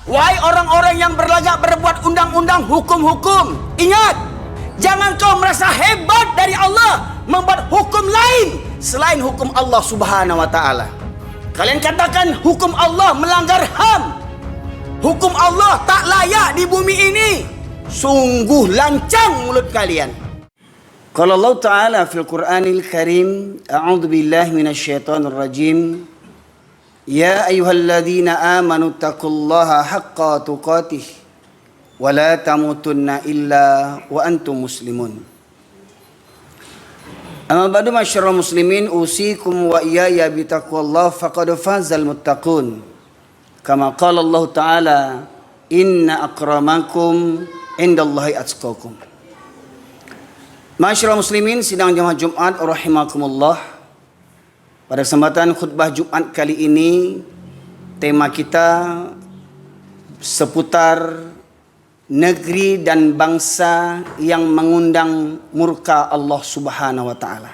Wahai orang-orang yang berlagak berbuat undang-undang hukum-hukum, ingat, jangan kau merasa hebat dari Allah membuat hukum lain selain hukum Allah Subhanahu wa taala. Kalian katakan hukum Allah melanggar HAM, hukum Allah tak layak di bumi ini. Sungguh lancang mulut kalian. Qala Allah Ta'ala fil Qur'anil Karim, a'udzu billahi minasyaitonir rajim. Ya ayyuhalladzina amanu taqullaha haqqa tuqatih wa la tamutunna illa wa antum muslimun. Amma ba'du masyarul muslimin, usikum wa iyaya bitaqwallah faqad fazal muttaqun. Kama qala Allah Ta'ala, inna akramakum indallahi atqakum. Masyarul muslimin sidang jamaah Jumat rahimakumullah. Pada kesempatan khutbah Jumat kali ini, tema kita seputar negeri dan bangsa yang mengundang murka Allah Subhanahu wa taala.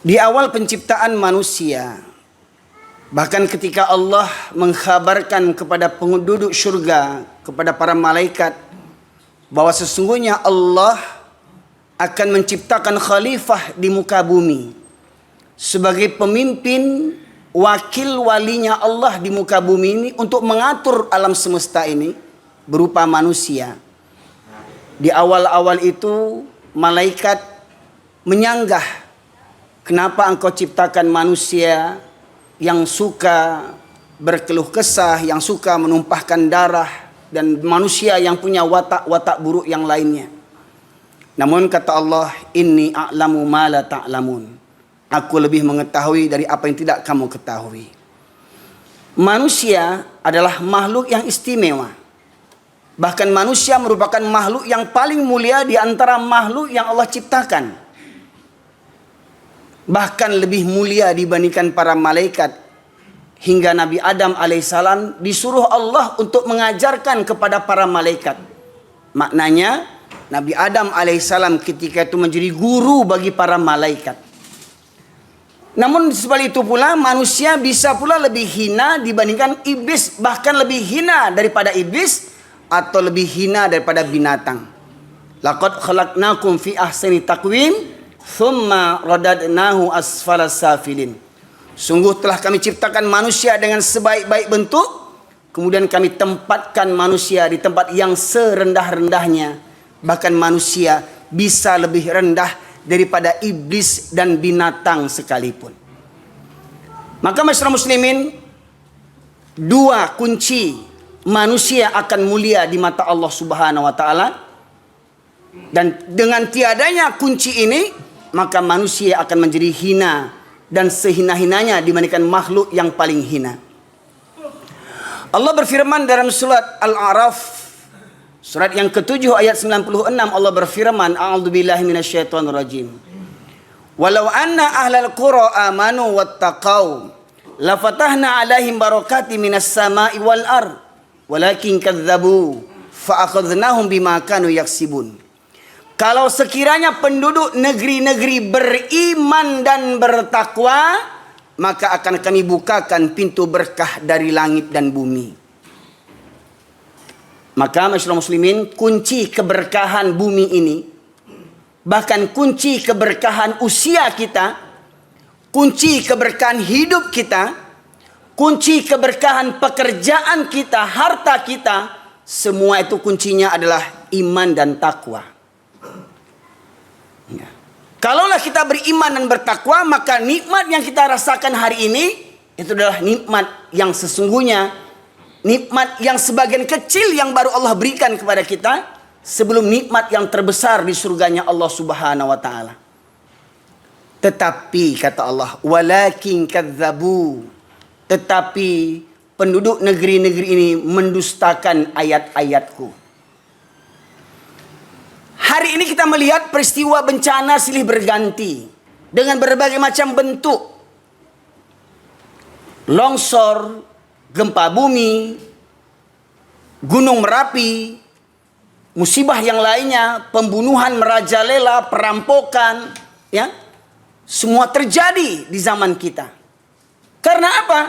Di awal penciptaan manusia, bahkan ketika Allah mengkhabarkan kepada penduduk syurga, kepada para malaikat, bahwa sesungguhnya Allah akan menciptakan khalifah di muka bumi sebagai pemimpin, wakil walinya Allah di muka bumi ini untuk mengatur alam semesta ini berupa manusia. Di awal-awal itu malaikat menyanggah, kenapa engkau ciptakan manusia yang suka berkeluh kesah, yang suka menumpahkan darah, dan manusia yang punya watak-watak buruk yang lainnya. Namun kata Allah, inni a'lamu ma la ta'lamun. Aku lebih mengetahui dari apa yang tidak kamu ketahui. Manusia adalah makhluk yang istimewa. Bahkan manusia merupakan makhluk yang paling mulia di antara makhluk yang Allah ciptakan. Bahkan lebih mulia dibandingkan para malaikat. Hingga Nabi Adam alaihissalam disuruh Allah untuk mengajarkan kepada para malaikat. Maknanya, Nabi Adam alaihissalam ketika itu menjadi guru bagi para malaikat. Namun sebalik itu pula manusia bisa pula lebih hina dibandingkan iblis, bahkan lebih hina daripada iblis atau lebih hina daripada binatang. Laqad khalaqnakum fi ahsani taqwim thumma radadnahu asfala safilin. Sungguh telah kami ciptakan manusia dengan sebaik-baik bentuk, kemudian kami tempatkan manusia di tempat yang serendah-rendahnya. Bahkan manusia bisa lebih rendah daripada iblis dan binatang sekalipun. Maka masyarakat muslimin, dua kunci manusia akan mulia di mata Allah Subhanahu wa taala. Dan dengan tiadanya kunci ini, maka manusia akan menjadi hina dan sehina-hinanya dibandingkan makhluk yang paling hina. Allah berfirman dalam surat Al-A'raf, surat yang ke-7 ayat 96, Allah berfirman, a'udzubillahi minasyaitonir rajim. Walau anna ahlal qura amanu wattaqau lafatahna 'alaihim barakati minas sama'i wal ard walakin kadzdzabu fa akhadnahum bima kanu yaksibun. Kalau sekiranya penduduk negeri-negeri beriman dan bertakwa, maka akan kami bukakan pintu berkah dari langit dan bumi. Maka masyarakat muslimin, kunci keberkahan bumi ini, bahkan kunci keberkahan usia kita, kunci keberkahan hidup kita, kunci keberkahan pekerjaan kita, harta kita, semua itu kuncinya adalah iman dan takwa. Ya. Kalaulah kita beriman dan bertakwa, maka nikmat yang kita rasakan hari ini itu adalah nikmat yang sesungguhnya, nikmat yang sebagian kecil yang baru Allah berikan kepada kita sebelum nikmat yang terbesar di surganya Allah Subhanahu wa taala. Tetapi kata Allah, walakin kadzdzabu, tetapi penduduk negeri-negeri ini mendustakan ayat-ayatku. Hari ini kita melihat peristiwa bencana silih berganti dengan berbagai macam bentuk. Longsor, gempa bumi, gunung Merapi, musibah yang lainnya, pembunuhan merajalela, perampokan, ya. Semua terjadi di zaman kita. Karena apa?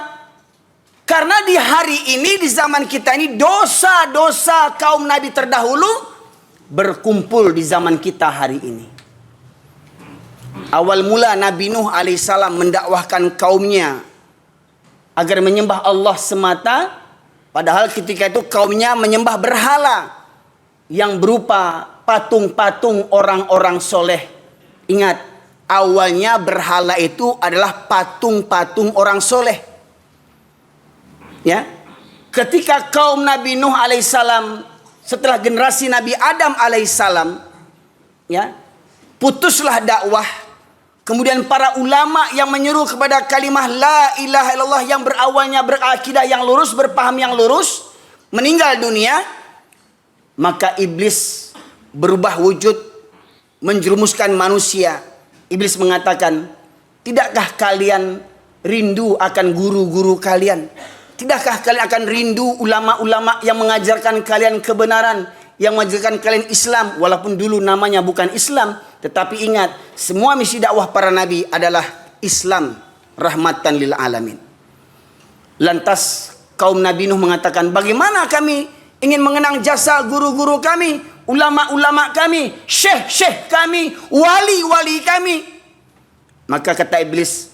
Karena di hari ini, di zaman kita ini, dosa-dosa kaum Nabi terdahulu berkumpul di zaman kita hari ini. Awal mula Nabi Nuh alaihissalam mendakwahkan kaumnya agar menyembah Allah semata. Padahal ketika itu kaumnya menyembah berhala yang berupa patung-patung orang-orang soleh. Ingat, awalnya berhala itu adalah patung-patung orang soleh. Ya, ketika kaum Nabi Nuh alaihissalam setelah generasi Nabi Adam alaihissalam, ya, putuslah dakwah. Kemudian para ulama yang menyeru kepada kalimah la ilaha illallah yang berawalnya berakidah yang lurus, berpaham yang lurus, meninggal dunia. Maka iblis berubah wujud, menjerumuskan manusia. Iblis mengatakan, tidakkah kalian rindu akan guru-guru kalian? Tidakkah kalian akan rindu ulama-ulama yang mengajarkan kalian kebenaran, yang mengajarkan kalian Islam, walaupun dulu namanya bukan Islam, tetapi ingat, semua misi dakwah para nabi adalah Islam, rahmatan lil alamin. Lantas kaum Nabi Nuh mengatakan, bagaimana kami ingin mengenang jasa guru-guru kami, ulama-ulama kami, syekh-syekh kami, wali-wali kami. Maka kata iblis,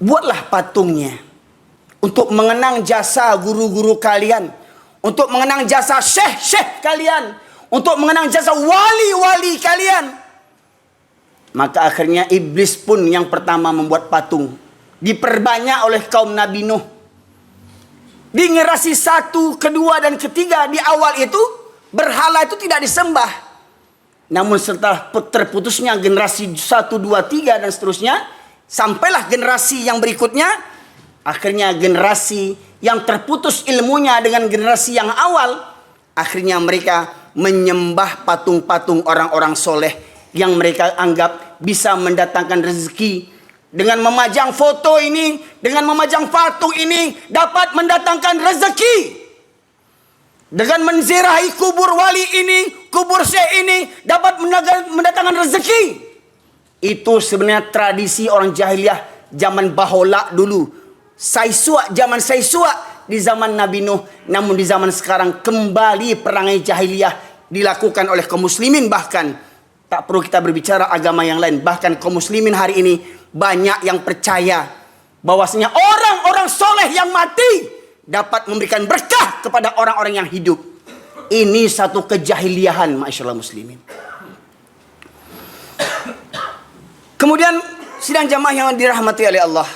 buatlah patungnya untuk mengenang jasa guru-guru kalian, untuk mengenang jasa syekh-syekh kalian, untuk mengenang jasa wali-wali kalian. Maka akhirnya iblis pun yang pertama membuat patung. Diperbanyak oleh kaum Nabi Nuh. Di generasi 1, kedua, dan ketiga, di awal itu berhala itu tidak disembah. Namun setelah terputusnya generasi 1, 2, 3 dan seterusnya, sampailah generasi yang berikutnya. Akhirnya generasi yang terputus ilmunya dengan generasi yang awal, akhirnya mereka menyembah patung-patung orang-orang soleh yang mereka anggap bisa mendatangkan rezeki. Dengan memajang foto ini, dengan memajang patung ini dapat mendatangkan rezeki. Dengan menziarahi kubur wali ini, kubur syekh ini dapat mendatangkan rezeki. Itu sebenarnya tradisi orang jahiliyah zaman bahola dulu. Saisua, zaman Saisua di zaman Nabi Nuh. Namun di zaman sekarang kembali perangai jahiliyah dilakukan oleh kaum muslimin. Bahkan tak perlu kita berbicara agama yang lain, bahkan kaum muslimin hari ini banyak yang percaya bahwasanya orang-orang soleh yang mati dapat memberikan berkah kepada orang-orang yang hidup. Ini satu kejahiliahan, masyaallah muslimin. Kemudian sidang jamaah yang dirahmati oleh Allah,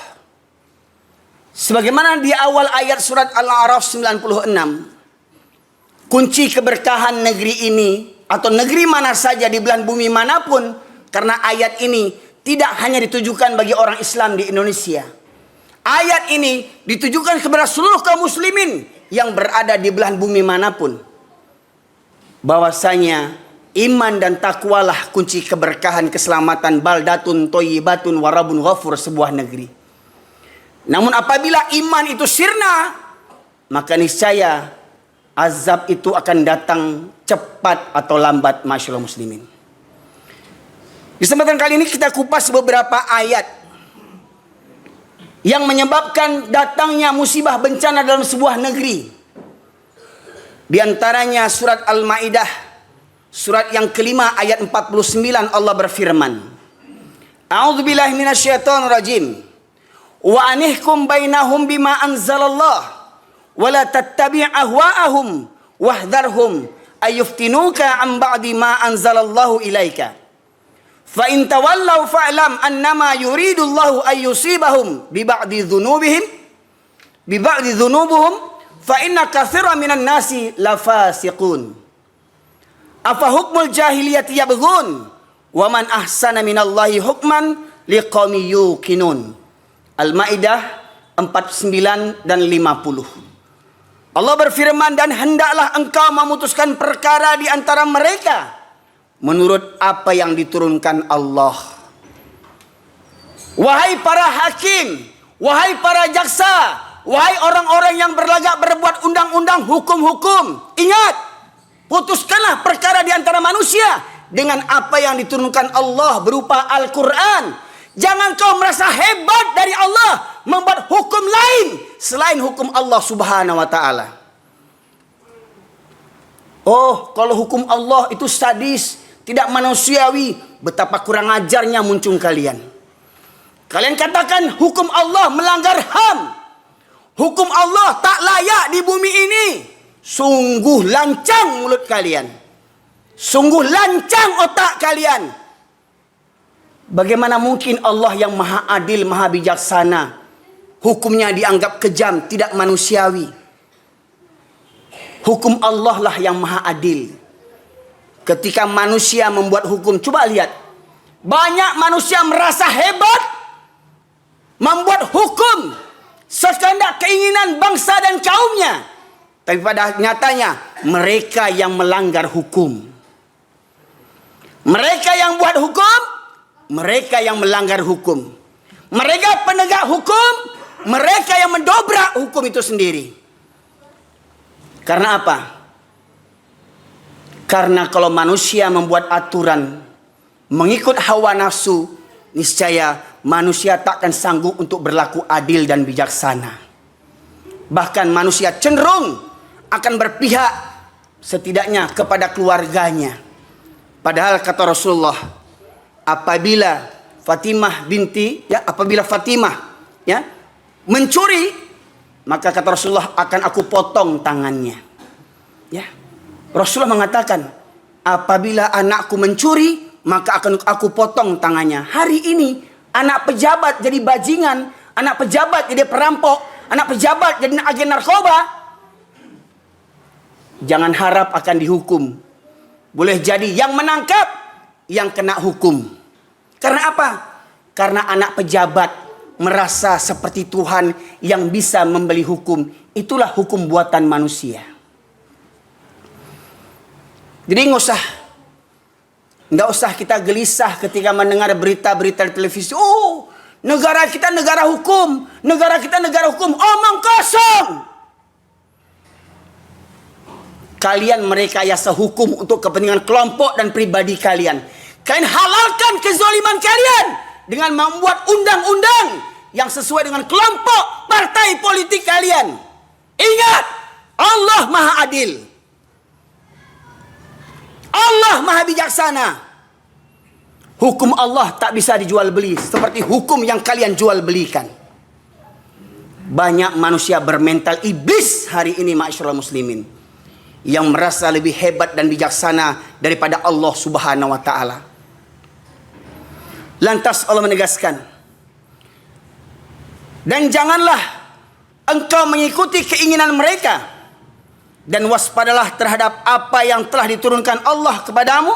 sebagaimana di awal ayat surat Al-A'raf 96, kunci keberkahan negeri ini atau negeri mana saja di belahan bumi manapun, karena ayat ini tidak hanya ditujukan bagi orang Islam di Indonesia. Ayat ini ditujukan kepada seluruh kaum muslimin yang berada di belahan bumi manapun. Bahwasanya iman dan takwalah kunci keberkahan, keselamatan, baldatun thayyibatun warabun ghafur, sebuah negeri. Namun apabila iman itu sirna, maka niscaya azab itu akan datang cepat atau lambat, masyaallah muslimin. Di kesempatan kali ini kita kupas beberapa ayat yang menyebabkan datangnya musibah bencana dalam sebuah negeri. Di antaranya surat Al-Maidah, surat yang kelima ayat 49, Allah berfirman, A'udzubillahi minasyaitonirrajim. Wa anihkum bainahum bima anzalallah wa la tattabi' ahwa'ahum wahdharhum ayuftinuka an ba'di ma anzalallahu ilaika fa in tawallaw fa'lam annama yuridullahu ay yusibahum bi ba'di dhunubuhum fa inna katsiran minan nasi lafasiqun afa hukmul jahiliyati yabghun wa man ahsana minallahi hukman liqaumin yuqinun. Al-Maidah 49 dan 50. Allah berfirman, dan hendaklah engkau memutuskan perkara di antara mereka menurut apa yang diturunkan Allah. Wahai para hakim, wahai para jaksa, wahai orang-orang yang berlagak berbuat undang-undang, hukum-hukum, ingat, putuskanlah perkara di antara manusia dengan apa yang diturunkan Allah berupa Al-Quran. Jangan kau merasa hebat dari Allah membuat hukum lain selain hukum Allah Subhanahu wa taala. Oh, kalau hukum Allah itu sadis, tidak manusiawi, betapa kurang ajarnya muncul kalian. Kalian katakan hukum Allah melanggar HAM. Hukum Allah tak layak di bumi ini. Sungguh lancang mulut kalian. Sungguh lancang otak kalian. Bagaimana mungkin Allah yang maha adil, maha bijaksana, hukumnya dianggap kejam, tidak manusiawi. Hukum Allah lah yang maha adil. Ketika manusia membuat hukum, coba lihat. Banyak manusia merasa hebat membuat hukum sekehendak keinginan bangsa dan kaumnya. Tapi pada nyatanya mereka yang melanggar hukum. Mereka yang buat hukum, mereka yang melanggar hukum. Mereka penegak hukum, mereka yang mendobrak hukum itu sendiri. Karena apa? Karena kalau manusia membuat aturan mengikut hawa nafsu, niscaya manusia takkan sanggup untuk berlaku adil dan bijaksana. Bahkan manusia cenderung akan berpihak setidaknya kepada keluarganya. Padahal kata Rasulullah, apabila Fatimah mencuri, maka kata Rasulullah akan aku potong tangannya. Ya. Rasulullah mengatakan, apabila anakku mencuri, maka akan aku potong tangannya. Hari ini anak pejabat jadi bajingan, anak pejabat jadi perampok, anak pejabat jadi agen narkoba. Jangan harap akan dihukum. Boleh jadi yang menangkap yang kena hukum. Karena apa? Karena anak pejabat merasa seperti Tuhan yang bisa membeli hukum. Itulah hukum buatan manusia. Jadi nggak usah kita gelisah ketika mendengar berita-berita di televisi. Oh, negara kita negara hukum, negara kita negara hukum. Omong kosong. Kalian merekayasa hukum untuk kepentingan kelompok dan pribadi kalian. Kalian halalkan kezaliman kalian dengan membuat undang-undang yang sesuai dengan kelompok partai politik kalian. Ingat, Allah Maha Adil. Allah Maha Bijaksana. Hukum Allah tak bisa dijual beli seperti hukum yang kalian jual belikan. Banyak manusia bermental iblis hari ini, ma'asyiral muslimin, yang merasa lebih hebat dan bijaksana daripada Allah Subhanahu wa taala. Lantas Allah menegaskan, dan janganlah engkau mengikuti keinginan mereka, dan waspadalah terhadap apa yang telah diturunkan Allah kepadamu.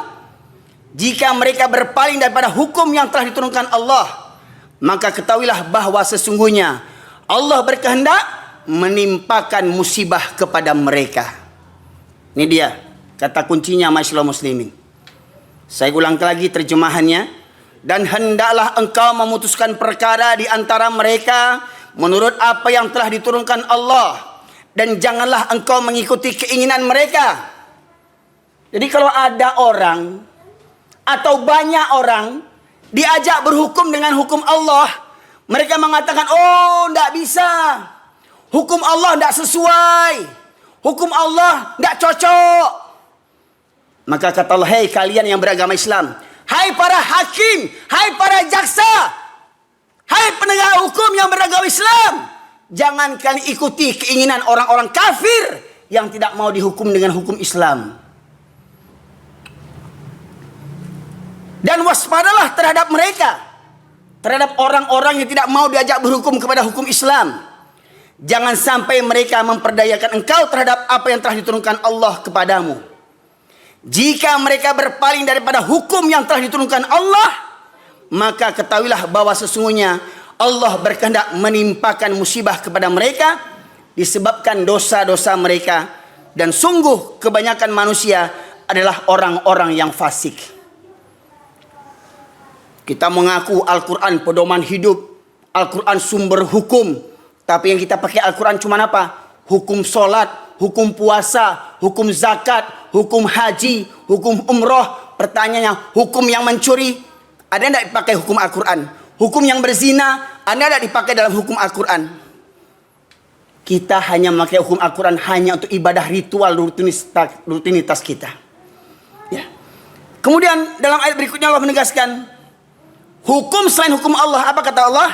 Jika mereka berpaling daripada hukum yang telah diturunkan Allah, maka ketahuilah bahwa sesungguhnya Allah berkehendak menimpakan musibah kepada mereka. Ini dia kata kuncinya, ma'asyiral muslimin. Saya ulang lagi terjemahannya. Dan hendaklah engkau memutuskan perkara di antara mereka menurut apa yang telah diturunkan Allah. Dan janganlah engkau mengikuti keinginan mereka. Jadi kalau ada orang atau banyak orang diajak berhukum dengan hukum Allah, mereka mengatakan, oh tidak bisa, hukum Allah tidak sesuai, hukum Allah tidak cocok. Maka kata Allah, hei kalian yang beragama Islam, hai para hakim, hai para jaksa, hai penegak hukum yang beragama Islam, jangan kalian ikuti keinginan orang-orang kafir yang tidak mau dihukum dengan hukum Islam. Dan waspadalah terhadap mereka, terhadap orang-orang yang tidak mau diajak berhukum kepada hukum Islam. Jangan sampai mereka memperdayakan engkau terhadap apa yang telah diturunkan Allah kepadamu. Jika mereka berpaling daripada hukum yang telah diturunkan Allah, maka ketahuilah bahwa sesungguhnya Allah berkehendak menimpakan musibah kepada mereka disebabkan dosa-dosa mereka, dan sungguh kebanyakan manusia adalah orang-orang yang fasik. Kita mengaku Al-Quran pedoman hidup, Al-Quran sumber hukum, tapi yang kita pakai Al-Quran cuma apa? Hukum solat, hukum puasa, hukum zakat, hukum haji, hukum umroh. Pertanyaannya, hukum yang mencuri ada tidak pakai hukum Al-Quran? Hukum yang berzina Anda tidak dipakai dalam hukum Al-Quran. Kita hanya memakai hukum Al-Quran hanya untuk ibadah ritual rutinitas kita. Ya. Kemudian dalam ayat berikutnya Allah menegaskan, hukum selain hukum Allah, apa kata Allah?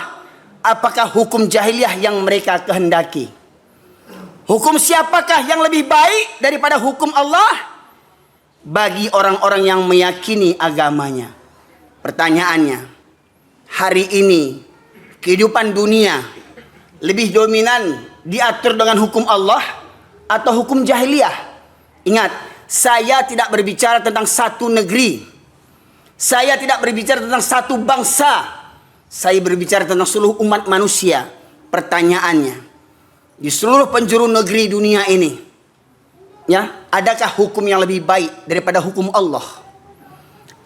Apakah hukum jahiliyah yang mereka kehendaki? Hukum siapakah yang lebih baik daripada hukum Allah? Bagi orang-orang yang meyakini agamanya. Pertanyaannya, hari ini kehidupan dunia lebih dominan diatur dengan hukum Allah atau hukum jahiliyah? Ingat, saya tidak berbicara tentang satu negeri. Saya tidak berbicara tentang satu bangsa. Saya berbicara tentang seluruh umat manusia. Pertanyaannya, di seluruh penjuru negeri dunia ini, ya, adakah hukum yang lebih baik daripada hukum Allah?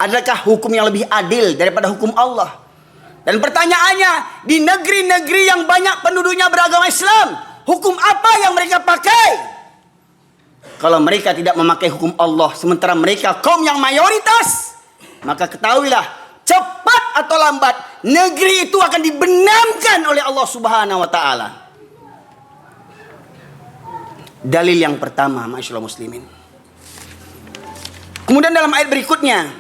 Adakah hukum yang lebih adil daripada hukum Allah? Dan pertanyaannya, di negeri-negeri yang banyak penduduknya beragama Islam, hukum apa yang mereka pakai? Kalau mereka tidak memakai hukum Allah, sementara mereka kaum yang mayoritas, maka ketahuilah, cepat atau lambat negeri itu akan dibenamkan oleh Allah Subhanahu wa taala. Dalil yang pertama, masyaallah muslimin. Kemudian dalam ayat berikutnya,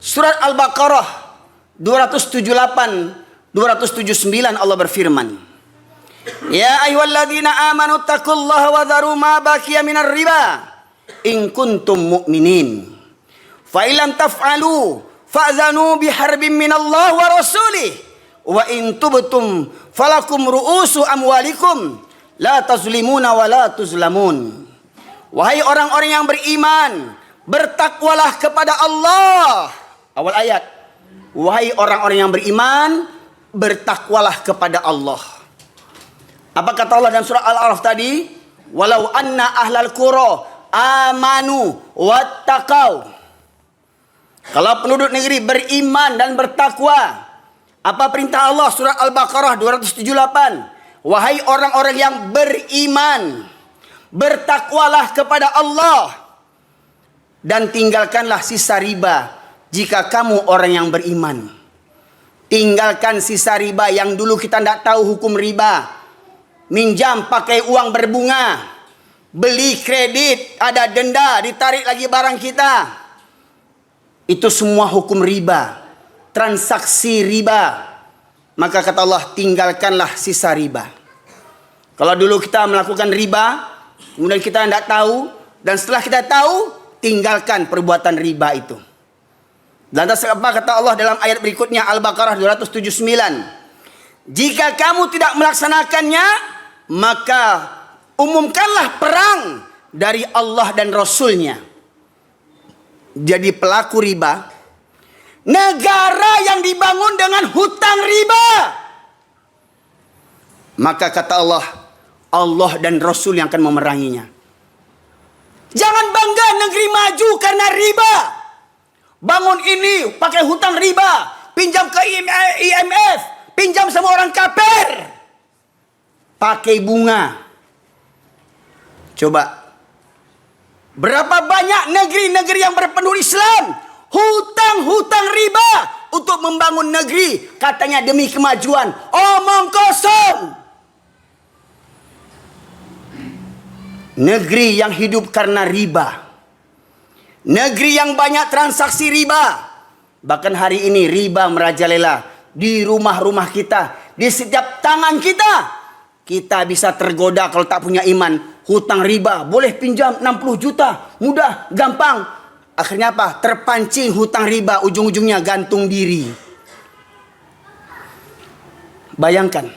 surat Al-Baqarah 278 279 Allah berfirman, ya ayyuhalladzina amanu taqullaha wa dharu ma baqiya minar riba in kuntum mu'minin. Fa illam taf'alu fa'zanu biharbin minallah wa rasulih wa in tubtum falakum ru'usu amwalikum la tazlimuna wa la tuzlamun. Wahai orang-orang yang beriman, bertakwalah kepada Allah. Awal ayat, wahai orang-orang yang beriman, bertakwalah kepada Allah. Apa kata Allah dalam surah Al-A'raf tadi? Walau anna ahlal qura amanu wattaqau. Kalau penduduk negeri beriman dan bertakwa, apa perintah Allah? Surah Al-Baqarah 278. Wahai orang-orang yang beriman, bertakwalah kepada Allah dan tinggalkanlah sisa riba jika kamu orang yang beriman. Tinggalkan sisa riba yang dulu kita tidak tahu hukum riba. Minjam pakai uang berbunga, beli kredit ada denda, ditarik lagi barang kita. Itu semua hukum riba, transaksi riba. Maka kata Allah, tinggalkanlah sisa riba. Kalau dulu kita melakukan riba, kemudian kita tidak tahu, dan setelah kita tahu, tinggalkan perbuatan riba itu. Lantas apa kata Allah dalam ayat berikutnya, Al-Baqarah 279. Jika kamu tidak melaksanakannya, maka umumkanlah perang dari Allah dan Rasulnya. Jadi pelaku riba, negara yang dibangun dengan hutang riba, maka kata Allah, Allah dan Rasul yang akan memeranginya. Jangan bangga negeri maju karena riba. Bangun ini pakai hutang riba, pinjam ke IMF, pinjam sama orang kafir, pakai bunga. Coba, berapa banyak negeri-negeri yang berpenduduk Islam hutang-hutang riba untuk membangun negeri, katanya demi kemajuan. Omong kosong. Negeri yang hidup karena riba, negeri yang banyak transaksi riba. Bahkan hari ini riba merajalela di rumah-rumah kita, di setiap tangan kita. Kita bisa tergoda kalau tak punya iman. Hutang riba, boleh pinjam 60 juta. Mudah, gampang. Akhirnya apa? Terpancing hutang riba, ujung-ujungnya gantung diri. Bayangkan.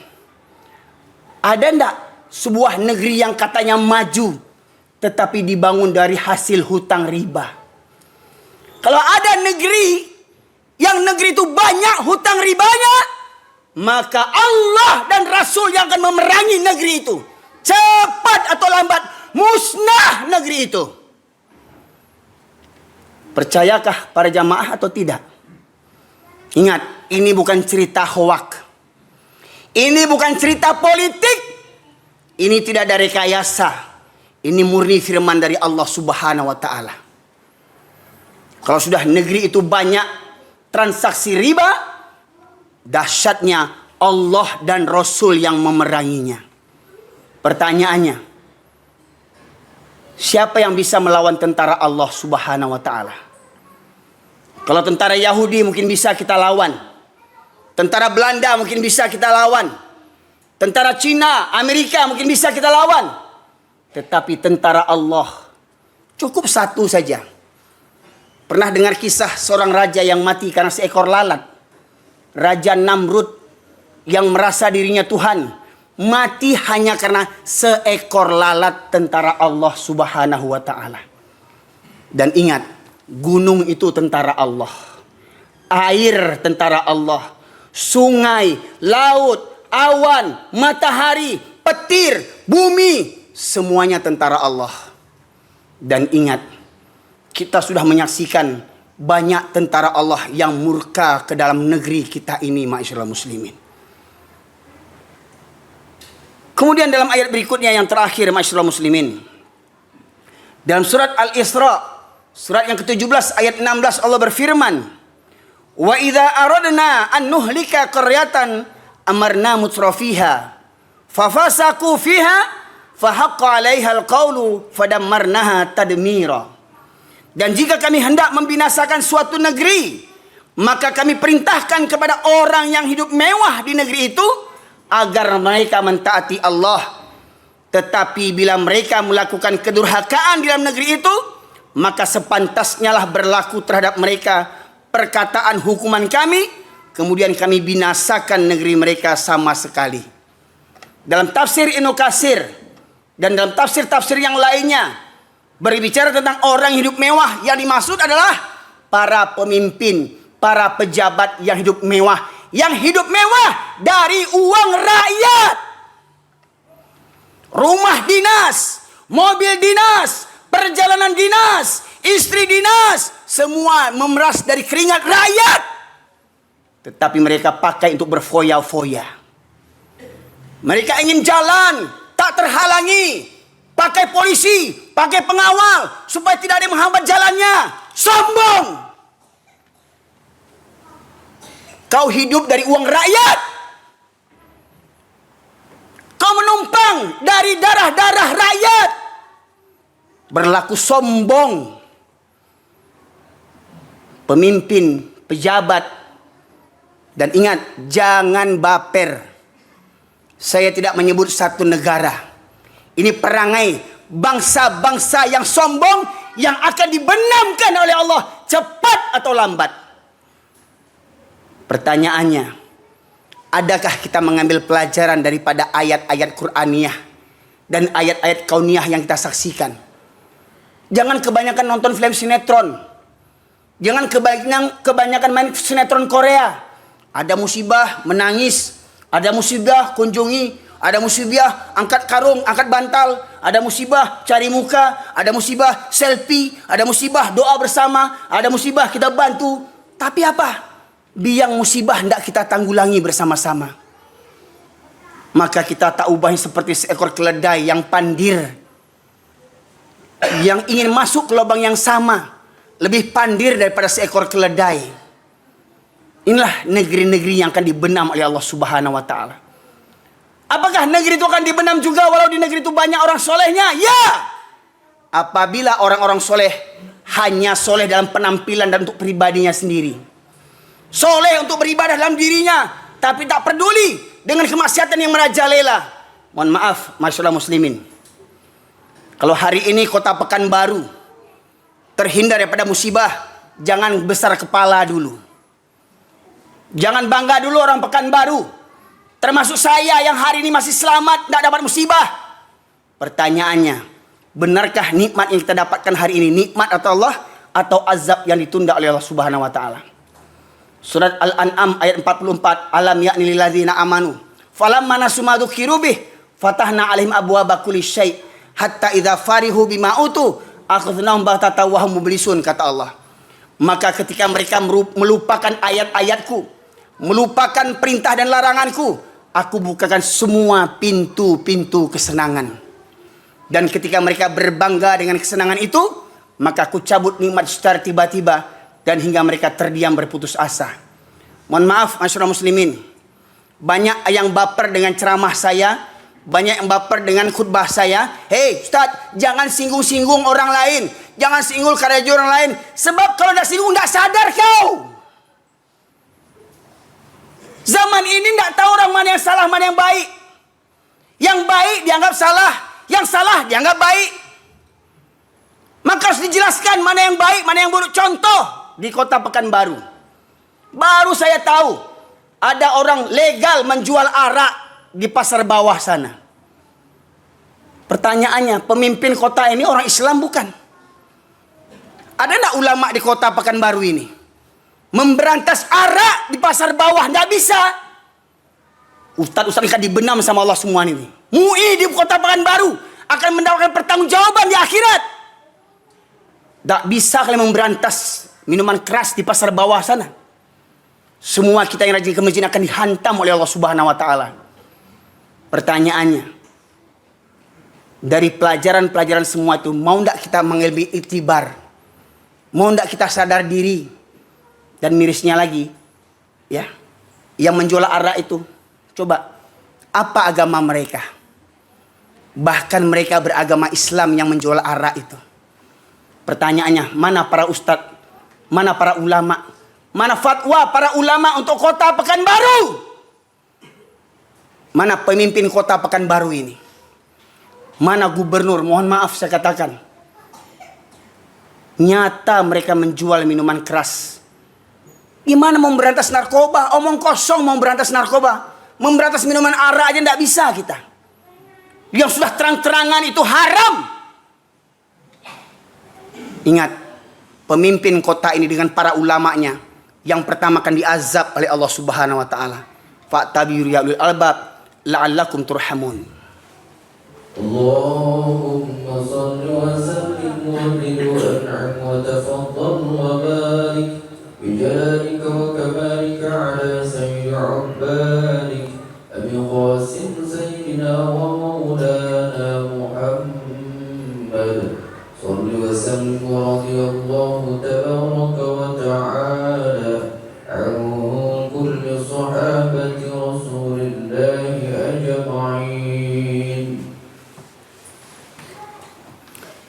Ada enggak sebuah negeri yang katanya maju, tetapi dibangun dari hasil hutang riba? Kalau ada negeri, yang negeri itu banyak hutang ribanya, maka Allah dan Rasul yang akan memerangi negeri itu. Cepat atau lambat musnah negeri itu. Percayakah para jamaah atau tidak? Ingat, ini bukan cerita hoak. Ini bukan cerita politik. Ini tidak ada rekayasa. Ini murni firman dari Allah Subhanahu wa taala. Kalau sudah negeri itu banyak transaksi riba, dahsyatnya Allah dan Rasul yang memeranginya. Pertanyaannya, siapa yang bisa melawan tentara Allah Subhanahu wa taala? Kalau tentara Yahudi mungkin bisa kita lawan. Tentara Belanda mungkin bisa kita lawan. Tentara Cina, Amerika mungkin bisa kita lawan. Tetapi tentara Allah cukup satu saja. Pernah dengar kisah seorang raja yang mati karena seekor lalat? Raja Namrud yang merasa dirinya Tuhan, mati hanya karena seekor lalat tentara Allah Subhanahu wa taala. Dan ingat, gunung itu tentara Allah. Air tentara Allah. Sungai, laut, awan, matahari, petir, bumi, semuanya tentara Allah. Dan ingat, kita sudah menyaksikan banyak tentara Allah yang murka ke dalam negeri kita ini, ma'asyiral muslimin. Kemudian dalam ayat berikutnya yang terakhir, ma'asyiral muslimin, dalam surat Al-Isra, surat yang ke-17 ayat 16, Allah berfirman, "Wa idza aradna an nuhlika qaryatan amarna mutrafiha fafasaku fiha fahaqqa 'alaiha al-qawlu fadammarnaha tadmira." Dan jika kami hendak membinasakan suatu negeri, maka kami perintahkan kepada orang yang hidup mewah di negeri itu agar mereka mentaati Allah. Tetapi bila mereka melakukan kedurhakaan di dalam negeri itu, maka sepantasnya lah berlaku terhadap mereka perkataan hukuman kami, kemudian kami binasakan negeri mereka sama sekali. Dalam tafsir Ibnu Katsir dan dalam tafsir-tafsir yang lainnya berbicara tentang orang hidup mewah, yang dimaksud adalah para pemimpin, para pejabat yang hidup mewah. Yang hidup mewah dari uang rakyat. Rumah dinas, mobil dinas, perjalanan dinas, istri dinas, semua memeras dari keringat rakyat. Tetapi mereka pakai untuk berfoya-foya. Mereka ingin jalan tak terhalangi, pakai polisi, pakai pengawal, supaya tidak ada yang menghambat jalannya. Sombong. Kau hidup dari uang rakyat. Kau menumpang dari darah-darah rakyat. Berlaku sombong. Pemimpin, pejabat. Dan ingat, jangan baper. Saya tidak menyebut satu negara. Ini perangai bangsa-bangsa yang sombong yang akan dibenamkan oleh Allah cepat atau lambat. Pertanyaannya, adakah kita mengambil pelajaran daripada ayat-ayat Qur'aniyah dan ayat-ayat kauniyah yang kita saksikan? Jangan kebanyakan nonton film sinetron. Jangan kebanyakan main sinetron Korea. Ada musibah, menangis. Ada musibah, kunjungi. Ada musibah, angkat karung, angkat bantal. Ada musibah, cari muka. Ada musibah, selfie. Ada musibah, doa bersama. Ada musibah, kita bantu. Tapi apa? Biang musibah hendak kita tanggulangi bersama-sama. Maka kita tak ubahnya seperti seekor keledai yang pandir, yang ingin masuk ke lubang yang sama. Lebih pandir daripada seekor keledai. Inilah negeri-negeri yang akan dibenam oleh Allah Subhanahu wa taala. Apakah negeri itu akan dibenam juga walau di negeri itu banyak orang solehnya? Ya. Apabila orang-orang soleh hanya soleh dalam penampilan dan untuk pribadinya sendiri. Soleh untuk beribadah dalam dirinya, tapi tak peduli dengan kemaksiatan yang merajalela. Mohon maaf, masyaallah muslimin. Kalau hari ini kota Pekanbaru terhindar daripada musibah, jangan besar kepala dulu. Jangan bangga dulu orang Pekanbaru. Termasuk saya yang hari ini masih selamat, tidak dapat musibah. Pertanyaannya, benarkah nikmat yang kita dapatkan hari ini nikmat atau Allah atau azab yang ditunda oleh Allah Subhanahu wa taala? Surat Al-An'am ayat 44, alam ya'ni lil ladzina amanu falamma nasu ma dzukiru bih fatahna 'alaihim abwaaba kulli syai' hatta idza farihu bima utu akhadnahum baghtatan wa hum mublisun, kata Allah. Maka ketika mereka melupakan ayat-ayatku, melupakan perintah dan laranganku, aku bukakan semua pintu-pintu kesenangan. Dan ketika mereka berbangga dengan kesenangan itu, maka aku cabut nikmat secara tiba-tiba dan hingga mereka terdiam berputus asa. Mohon maaf masyarakat muslimin, Banyak yang baper dengan ceramah saya, banyak yang baper dengan khutbah saya. Hei Ustaz, jangan singgung-singgung orang lain, jangan singgung karya orang lain. Sebab kalau dah singgung, dah sadar kau. Zaman ini tak tahu orang mana yang salah, mana yang baik. Yang baik dianggap salah, yang salah dianggap baik. Maka harus dijelaskan mana yang baik, mana yang buruk. Contoh, di kota Pekanbaru, baru saya tahu ada orang legal menjual arak di pasar bawah sana. Pertanyaannya, pemimpin kota ini orang Islam bukan? Ada tak ulama di kota Pekanbaru ini memberantas arak di pasar bawah? Tidak bisa. Ustaz-ustaz akan dibenam sama Allah semua ini. MUI di kota Pekanbaru akan mendapatkan pertanggungjawaban di akhirat. Tak bisa kalian memberantas minuman keras di pasar bawah sana. Semua kita yang rajin ke masjid akan dihantam oleh Allah Subhanahu wa taala. Pertanyaannya, dari pelajaran-pelajaran semua itu, mau tidak kita mengambil iktibar? Mau tidak kita sadar diri? Dan mirisnya lagi, ya, yang menjual arak itu, coba, apa agama mereka? Bahkan mereka beragama Islam yang menjual arak itu. Pertanyaannya, mana para ustadz? Mana para ulama? Mana fatwa para ulama untuk kota Pekanbaru? Mana pemimpin kota Pekanbaru ini? Mana gubernur? Mohon maaf saya katakan. Nyata mereka menjual minuman keras. Gimana mau memberantas narkoba? Omong kosong mau memberantas narkoba. Memberantas minuman arak aja tidak bisa kita. Yang sudah terang-terangan itu haram. Ingat, pemimpin kota ini dengan para ulamanya, yang pertama akan diazab oleh Allah Subhanahu wa taala. Fa'tabiru ya ulil albab la'allakum turhamun. Allahumma salli wa sallim wa zid wa an'im wa tafaddal wa barik bi jalalika wa kamalika ala sayyidi ubbalik Abi Qasim sayyidina wa maulana Muhammad salli wa sallim wa radiyallahu tabaraka wa ta'ala an kulli sahabati rasulillahi ajma'in.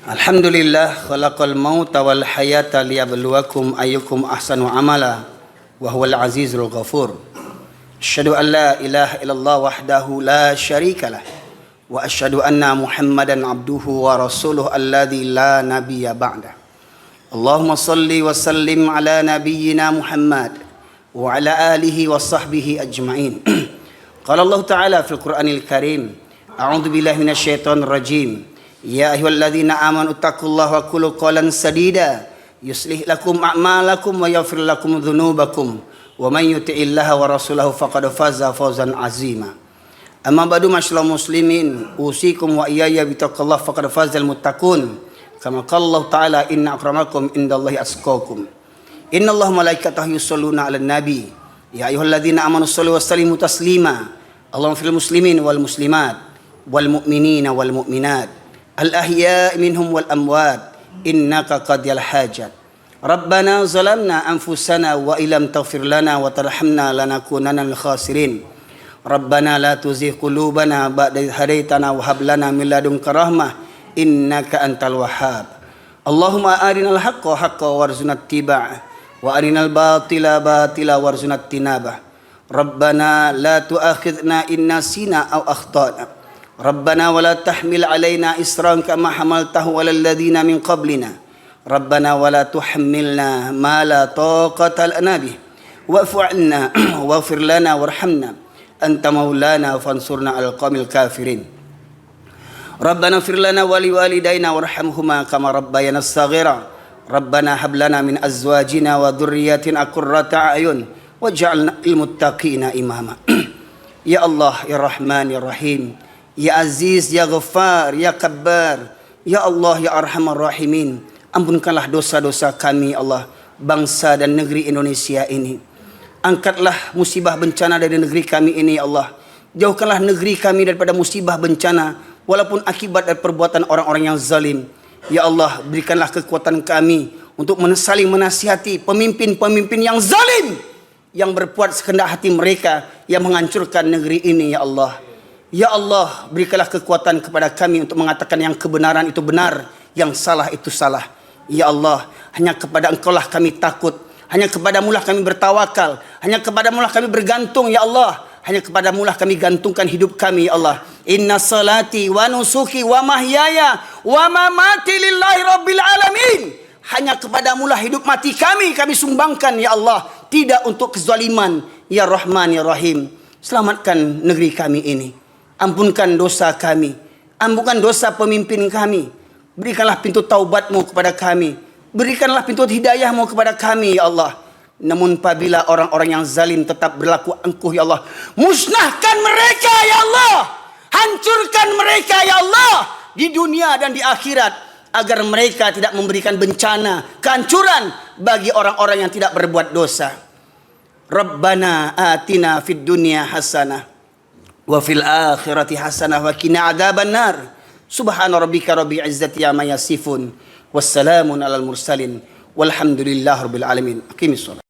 Alhamdulillah khalaqal mauta wal hayata liyabluwakum ayyukum ahsanu amala wa huwal azizul ghafur. Asyhadu an la ilaha illallah wahdahu la syarikalah wa asyhadu anna Muhammadan abduhu wa rasuluhu alladzi la nabiyya ba'da. Allahumma salli wa sallim ala nabiyyina Muhammad wa ala alihi wa sahbihi ajma'in. Qala Allah Ta'ala fil Qur'anil Karim, a'udzu billahi minasy syaithanir rajim. Ya ayyuhalladzina amanu taqullaha wa qulu qawlan sadida yuslih lakum a'malakum wa yaghfir lakum dzunubakum wa man yuti'illaha wa rasulahu faqad faza fawzan azima. Amma ba'du masyaallah muslimin, usikum wa iyaya bittaqwallahi faqad fazal muttaqun. Kama qala Allah Ta'ala, inna akramakum indallahi atqakum. Innallaha malaikatahu yusholluna 'alan nabi. Ya ayyuhalladzina amanu shallu wa sallimu taslima. Allahumma fil muslimin wal muslimat wal mu'minina wal mu'minat al-ahya' minhum wal amwat innaka qadiyal hajat. Rabbana zalamna anfusana wa illam taghfir lana wa tarhamna lanakunanna minal khasirin. Rabbana la tuzigh qulubana ba'da idh hadaitana wa hab lana min ladunka rahmah innaka antal wahhab. Allahumma arinal haqqa haqqan warzuqna ittiba'ah wa arinal batila batila warzuqna ijtinabah. Rabbana la tu'akhidhna in nasina aw akhtana. Rabbana wa la tahmil alaina isran kama hamaltahu 'alal ladzina min qablina. Rabbana wa la tuhammilna ma la taqata lana bih. Wa'fu 'anna waghfir lana warhamna anta maulana fansurna 'alal qaumil kafirin. Rabbana ighfir lana wa liwalidayna warhamhuma kama rabbayana shaghira. Rabbana hab lana min azwajina wa dhurriyyatina qurrata a'yun waj'alna lil muttaqina imama. Ya Allah, ya Rahman, ya Rahim, ya Aziz, ya Ghaffar, ya Kabbar, ya Allah, ya Arhamar Rahimin. Ampunkanlah dosa-dosa kami Allah, bangsa dan negeri Indonesia ini. Angkatlah musibah bencana dari negeri kami ini ya Allah. Jauhkanlah negeri kami daripada musibah bencana, walaupun akibat dari perbuatan orang-orang yang zalim. Ya Allah, berikanlah kekuatan kami untuk saling menasihati pemimpin-pemimpin yang zalim, yang berbuat sekehendak hati mereka yang menghancurkan negeri ini ya Allah. Ya Allah, berikanlah kekuatan kepada kami untuk mengatakan yang kebenaran itu benar, yang salah itu salah. Ya Allah, hanya kepada Engkau lah kami takut, hanya kepadamu lah kami bertawakal, hanya kepadamu lah kami bergantung ya Allah, hanya kepadamu lah kami gantungkan hidup kami ya Allah. Inna salati wa nusuki wa mahyaya wa mamati lillahi rabbil alamin. Hanya kepadamu lah hidup mati kami sumbangkan ya Allah, tidak untuk kezaliman ya Rahman ya Rahim. Selamatkan negeri kami ini. Ampunkan dosa kami, ampunkan dosa pemimpin kami. Berikanlah pintu taubat-Mu kepada kami, berikanlah pintu hidayah-Mu kepada kami ya Allah. Namun apabila orang-orang yang zalim tetap berlaku angkuh ya Allah, musnahkan mereka ya Allah, hancurkan mereka ya Allah di dunia dan di akhirat, agar mereka tidak memberikan bencana, kehancuran bagi orang-orang yang tidak berbuat dosa. Rabbana atina fid dunya hasanah wa fil akhirati hasanah wa qina adzabannar. Subhana rabbika rabbil izzati amma yasifun. Wassalamun alal mursalin. Walhamdulillahirabbil alamin. Aqimissalah.